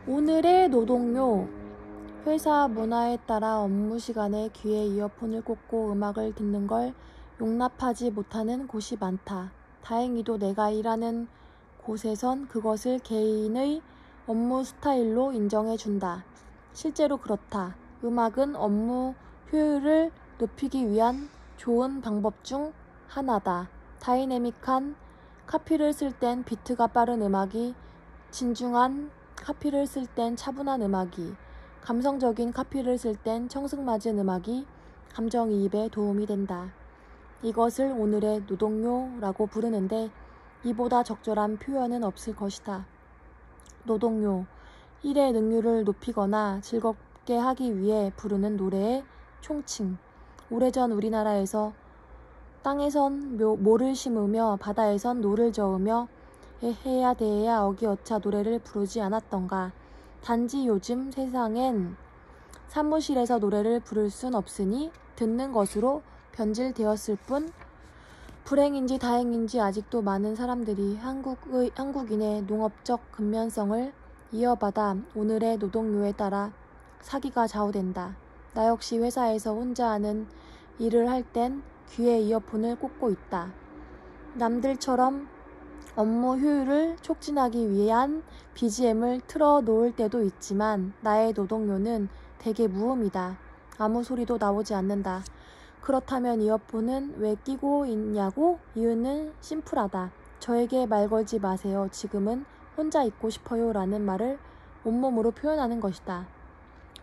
오늘의 노동요. 회사 문화에 따라 업무 시간에 귀에 이어폰을 꽂고 음악을 듣는 걸 용납하지 못하는 곳이 많다. 다행히도 내가 일하는 곳에선 그것을 개인의 업무 스타일로 인정해준다. 실제로 그렇다. 음악은 업무 효율을 높이기 위한 좋은 방법 중 하나다. 다이내믹한 카피를 쓸 땐 비트가 빠른 음악이, 진중한 카피를 쓸 땐 차분한 음악이, 감성적인 카피를 쓸 땐 청승맞은 음악이 감정이입에 도움이 된다. 이것을 오늘의 노동요라고 부르는데 이보다 적절한 표현은 없을 것이다. 노동요, 일의 능률을 높이거나 즐겁게 하기 위해 부르는 노래의 총칭. 오래전 우리나라에서 땅에선 모를 심으며 바다에선 노를 저으며 해야 대해야 어기어차 노래를 부르지 않았던가. 단지 요즘 세상엔 사무실에서 노래를 부를 순 없으니 듣는 것으로 변질되었을 뿐, 불행인지 다행인지 아직도 많은 사람들이 한국인의 농업적 근면성을 이어받아 오늘의 노동요에 따라 사기가 좌우된다. 나 역시 회사에서 혼자 하는 일을 할 땐 귀에 이어폰을 꽂고 있다. 남들처럼 업무 효율을 촉진하기 위한 BGM을 틀어 놓을 때도 있지만 나의 노동요는 되게 무음이다. 아무 소리도 나오지 않는다. 그렇다면 이어폰은 왜 끼고 있냐고? 이유는 심플하다. 저에게 말 걸지 마세요. 지금은 혼자 있고 싶어요. 라는 말을 온몸으로 표현하는 것이다.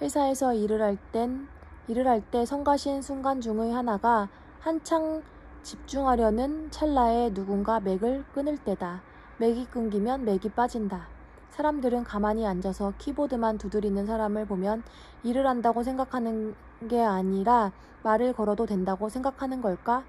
회사에서 일을 할 때 성가신 순간 중의 하나가 한창 집중하려는 찰나에 누군가 맥을 끊을 때다. 맥이 끊기면 맥이 빠진다. 사람들은 가만히 앉아서 키보드만 두드리는 사람을 보면 일을 한다고 생각하는 게 아니라 말을 걸어도 된다고 생각하는 걸까?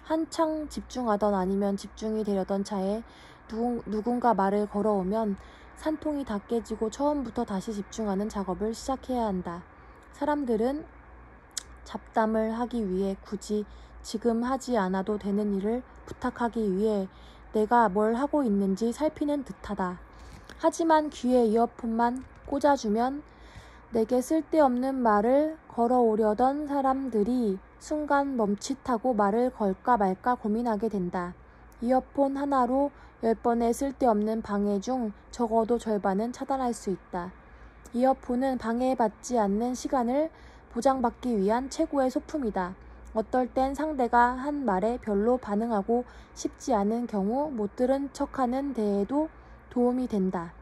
한창 집중하던 아니면 집중이 되려던 차에 누군가 말을 걸어오면 산통이 다 깨지고 처음부터 다시 집중하는 작업을 시작해야 한다. 사람들은 잡담을 하기 위해 굳이 지금 하지 않아도 되는 일을 부탁하기 위해 내가 뭘 하고 있는지 살피는 듯하다. 하지만 귀에 이어폰만 꽂아주면 내게 쓸데없는 말을 걸어오려던 사람들이 순간 멈칫하고 말을 걸까 말까 고민하게 된다. 이어폰 하나로 10번의 쓸데없는 방해 중 적어도 절반은 차단할 수 있다. 이어폰은 방해받지 않는 시간을 보장받기 위한 최고의 소품이다. 어떨 땐 상대가 한 말에 별로 반응하고 싶지 않은 경우 못 들은 척하는 데에도 도움이 된다.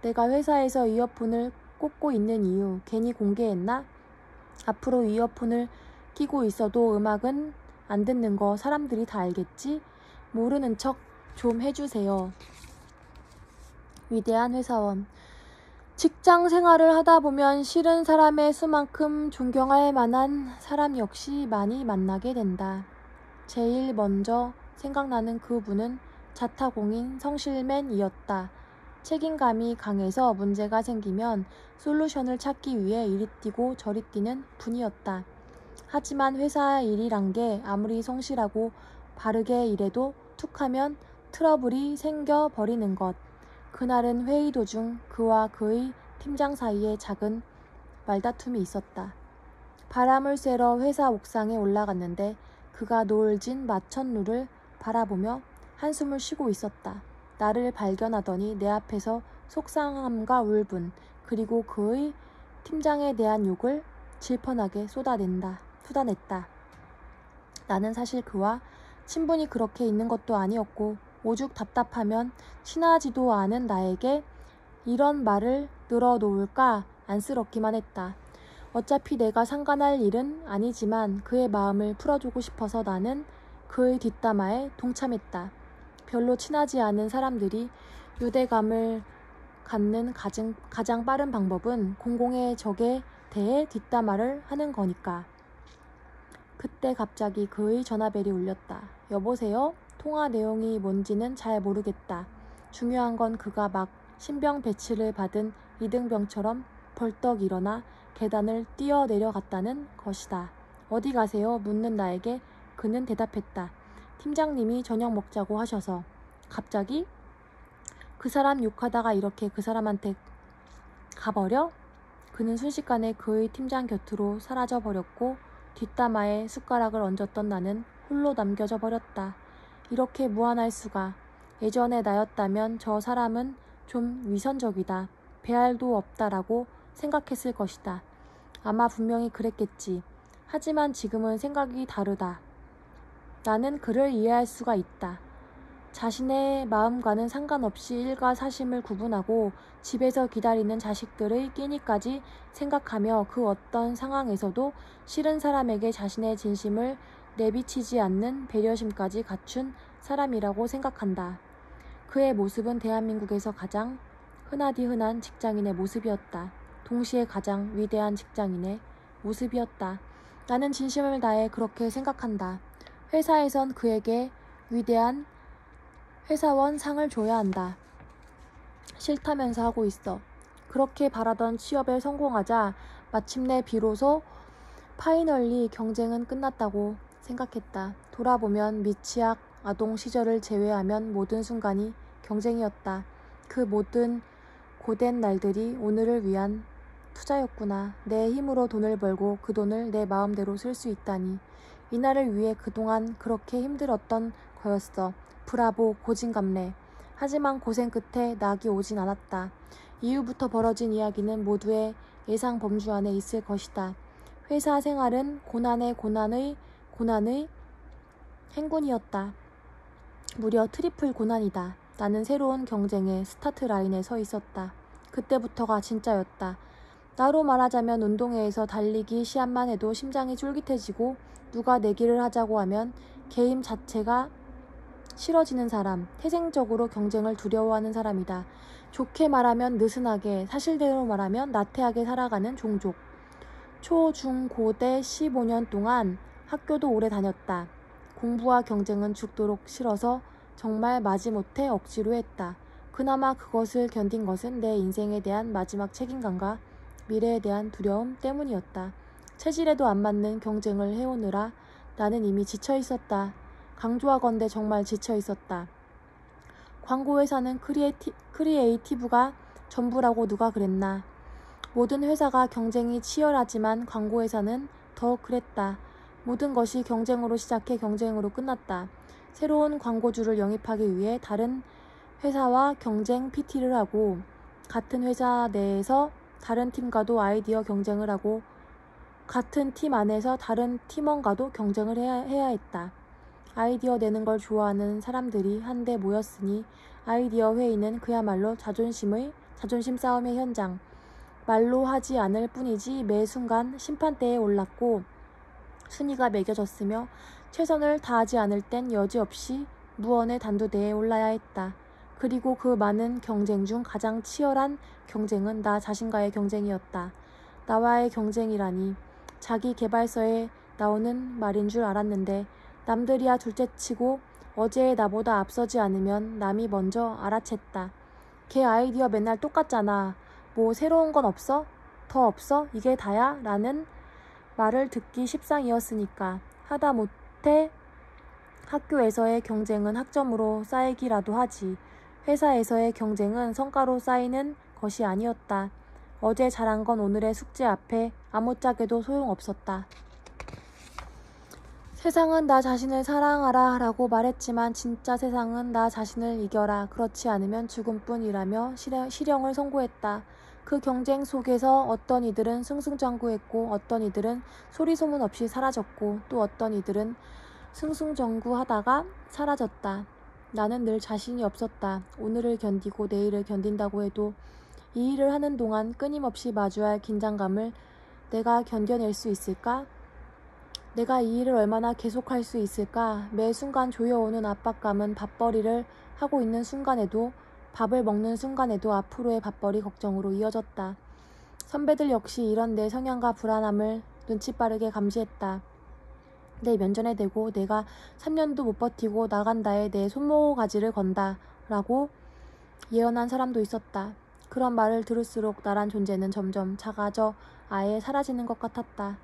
내가 회사에서 이어폰을 꽂고 있는 이유 괜히 공개했나? 앞으로 이어폰을 끼고 있어도 음악은 안 듣는 거 사람들이 다 알겠지? 모르는 척 좀 해주세요. 위대한 회사원. 직장 생활을 하다 보면 싫은 사람의 수만큼 존경할 만한 사람 역시 많이 만나게 된다. 제일 먼저 생각나는 그분은 자타공인 성실맨이었다. 책임감이 강해서 문제가 생기면 솔루션을 찾기 위해 이리 뛰고 저리 뛰는 분이었다. 하지만 회사 일이란 게 아무리 성실하고 바르게 일해도 툭하면 트러블이 생겨버리는 것. 그날은 회의 도중 그와 그의 팀장 사이에 작은 말다툼이 있었다. 바람을 쐬러 회사 옥상에 올라갔는데 그가 노을 진 마천루를 바라보며 한숨을 쉬고 있었다. 나를 발견하더니 내 앞에서 속상함과 울분, 그리고 그의 팀장에 대한 욕을 질펀하게 쏟아냈다. 나는 사실 그와 친분이 그렇게 있는 것도 아니었고 오죽 답답하면 친하지도 않은 나에게 이런 말을 늘어놓을까 안쓰럽기만 했다. 어차피 내가 상관할 일은 아니지만 그의 마음을 풀어주고 싶어서 나는 그의 뒷담화에 동참했다. 별로 친하지 않은 사람들이 유대감을 갖는 가장 빠른 방법은 공공의 적에 대해 뒷담화를 하는 거니까. 그때 갑자기 그의 전화벨이 울렸다. 여보세요? 통화 내용이 뭔지는 잘 모르겠다. 중요한 건 그가 막 신병 배치를 받은 이등병처럼 벌떡 일어나 계단을 뛰어 내려갔다는 것이다. 어디 가세요? 묻는 나에게 그는 대답했다. 팀장님이 저녁 먹자고 하셔서. 갑자기? 그 사람 욕하다가 이렇게 그 사람한테 가버려? 그는 순식간에 그의 팀장 곁으로 사라져 버렸고 뒷담화에 숟가락을 얹었던 나는 홀로 남겨져 버렸다. 이렇게 무안할 수가. 예전에 나였다면 저 사람은 좀 위선적이다. 배알도 없다라고 생각했을 것이다. 아마 분명히 그랬겠지. 하지만 지금은 생각이 다르다. 나는 그를 이해할 수가 있다. 자신의 마음과는 상관없이 일과 사심을 구분하고 집에서 기다리는 자식들의 끼니까지 생각하며 그 어떤 상황에서도 싫은 사람에게 자신의 진심을 내비치지 않는 배려심까지 갖춘 사람이라고 생각한다. 그의 모습은 대한민국에서 가장 흔하디 흔한 직장인의 모습이었다. 동시에 가장 위대한 직장인의 모습이었다. 나는 진심을 다해 그렇게 생각한다. 회사에선 그에게 위대한 회사원 상을 줘야 한다. 싫다면서 하고 있어. 그렇게 바라던 취업에 성공하자 마침내 비로소 파이널리 경쟁은 끝났다고 생각했다. 돌아보면 미취학 아동 시절을 제외하면 모든 순간이 경쟁이었다. 그 모든 고된 날들이 오늘을 위한 투자였구나. 내 힘으로 돈을 벌고 그 돈을 내 마음대로 쓸 수 있다니. 이날을 위해 그동안 그렇게 힘들었던 거였어. 브라보, 고진감래. 하지만 고생 끝에 낙이 오진 않았다. 이후부터 벌어진 이야기는 모두의 예상 범주 안에 있을 것이다. 회사 생활은 고난의 행군이었다. 무려 트리플 고난이다. 나는 새로운 경쟁의 스타트 라인에 서 있었다. 그때부터가 진짜였다. 나로 말하자면 운동회에서 달리기 시합만 해도 심장이 쫄깃해지고 누가 내기를 하자고 하면 게임 자체가 싫어지는 사람, 태생적으로 경쟁을 두려워하는 사람이다. 좋게 말하면 느슨하게, 사실대로 말하면 나태하게 살아가는 종족. 초, 중, 고대 15년 동안 학교도 오래 다녔다. 공부와 경쟁은 죽도록 싫어서 정말 마지못해 억지로 했다. 그나마 그것을 견딘 것은 내 인생에 대한 마지막 책임감과 미래에 대한 두려움 때문이었다. 체질에도 안 맞는 경쟁을 해오느라 나는 이미 지쳐 있었다. 강조하건대 정말 지쳐 있었다. 광고회사는 크리에이티브가 전부라고 누가 그랬나. 모든 회사가 경쟁이 치열하지만 광고회사는 더 그랬다. 모든 것이 경쟁으로 시작해 경쟁으로 끝났다. 새로운 광고주를 영입하기 위해 다른 회사와 경쟁 PT를 하고 같은 회사 내에서 다른 팀과도 아이디어 경쟁을 하고 같은 팀 안에서 다른 팀원과도 경쟁을 해야 했다. 아이디어 내는 걸 좋아하는 사람들이 한데 모였으니 아이디어 회의는 그야말로 자존심 싸움의 현장. 말로 하지 않을 뿐이지 매 순간 심판대에 올랐고 순위가 매겨졌으며 최선을 다하지 않을 땐 여지없이 무언의 단두대에 올라야 했다. 그리고 그 많은 경쟁 중 가장 치열한 경쟁은 나 자신과의 경쟁이었다. 나와의 경쟁이라니 자기 개발서에 나오는 말인 줄 알았는데 남들이야 둘째치고 어제의 나보다 앞서지 않으면 남이 먼저 알아챘다. 걔 아이디어 맨날 똑같잖아. 뭐 새로운 건 없어? 더 없어? 이게 다야? 라는 말을 듣기 십상이었으니까. 하다못해 학교에서의 경쟁은 학점으로 쌓이기라도 하지. 회사에서의 경쟁은 성과로 쌓이는 것이 아니었다. 어제 잘한 건 오늘의 숙제 앞에 아무짝에도 소용없었다. 세상은 나 자신을 사랑하라 라고 말했지만 진짜 세상은 나 자신을 이겨라. 그렇지 않으면 죽음뿐이라며 실형을 선고했다. 그 경쟁 속에서 어떤 이들은 승승장구했고 어떤 이들은 소리소문 없이 사라졌고 또 어떤 이들은 승승장구하다가 사라졌다. 나는 늘 자신이 없었다. 오늘을 견디고 내일을 견딘다고 해도 이 일을 하는 동안 끊임없이 마주할 긴장감을 내가 견뎌낼 수 있을까? 내가 이 일을 얼마나 계속할 수 있을까? 매 순간 조여오는 압박감은 밥벌이를 하고 있는 순간에도 밥을 먹는 순간에도 앞으로의 밥벌이 걱정으로 이어졌다. 선배들 역시 이런 내 성향과 불안함을 눈치 빠르게 감지했다. 내 면전에 대고 내가 3년도 못 버티고 나간다에 내 손모가지를 건다 라고 예언한 사람도 있었다. 그런 말을 들을수록 나란 존재는 점점 작아져 아예 사라지는 것 같았다.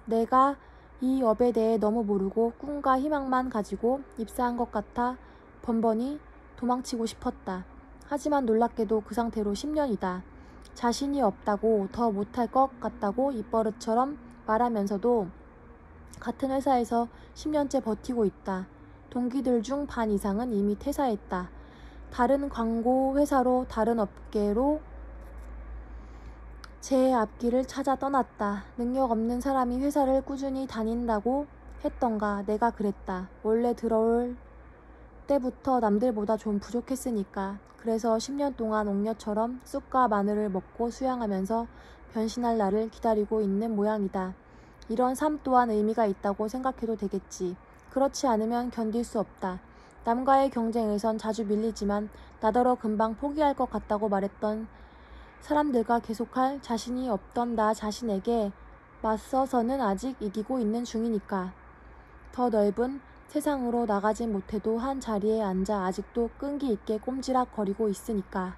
내가 이 업에 대해 너무 모르고 꿈과 희망만 가지고 입사한 것 같아 번번이 도망치고 싶었다. 하지만 놀랍게도 그 상태로 10년이다. 자신이 없다고, 더 못할 것 같다고 입버릇처럼 말하면서도 같은 회사에서 10년째 버티고 있다. 동기들 중 반 이상은 이미 퇴사했다. 다른 광고 회사로 다른 업계로 제 앞길을 찾아 떠났다. 능력 없는 사람이 회사를 꾸준히 다닌다고 했던가. 내가 그랬다. 원래 들어올 때부터 남들보다 좀 부족했으니까. 그래서 10년 동안 옥녀처럼 쑥과 마늘을 먹고 수양하면서 변신할 날을 기다리고 있는 모양이다. 이런 삶 또한 의미가 있다고 생각해도 되겠지. 그렇지 않으면 견딜 수 없다. 남과의 경쟁에선 자주 밀리지만 나더러 금방 포기할 것 같다고 말했던 사람들과 계속할 자신이 없던 나 자신에게 맞서서는 아직 이기고 있는 중이니까. 더 넓은 세상으로 나가진 못해도 한 자리에 앉아 아직도 끈기 있게 꼼지락거리고 있으니까.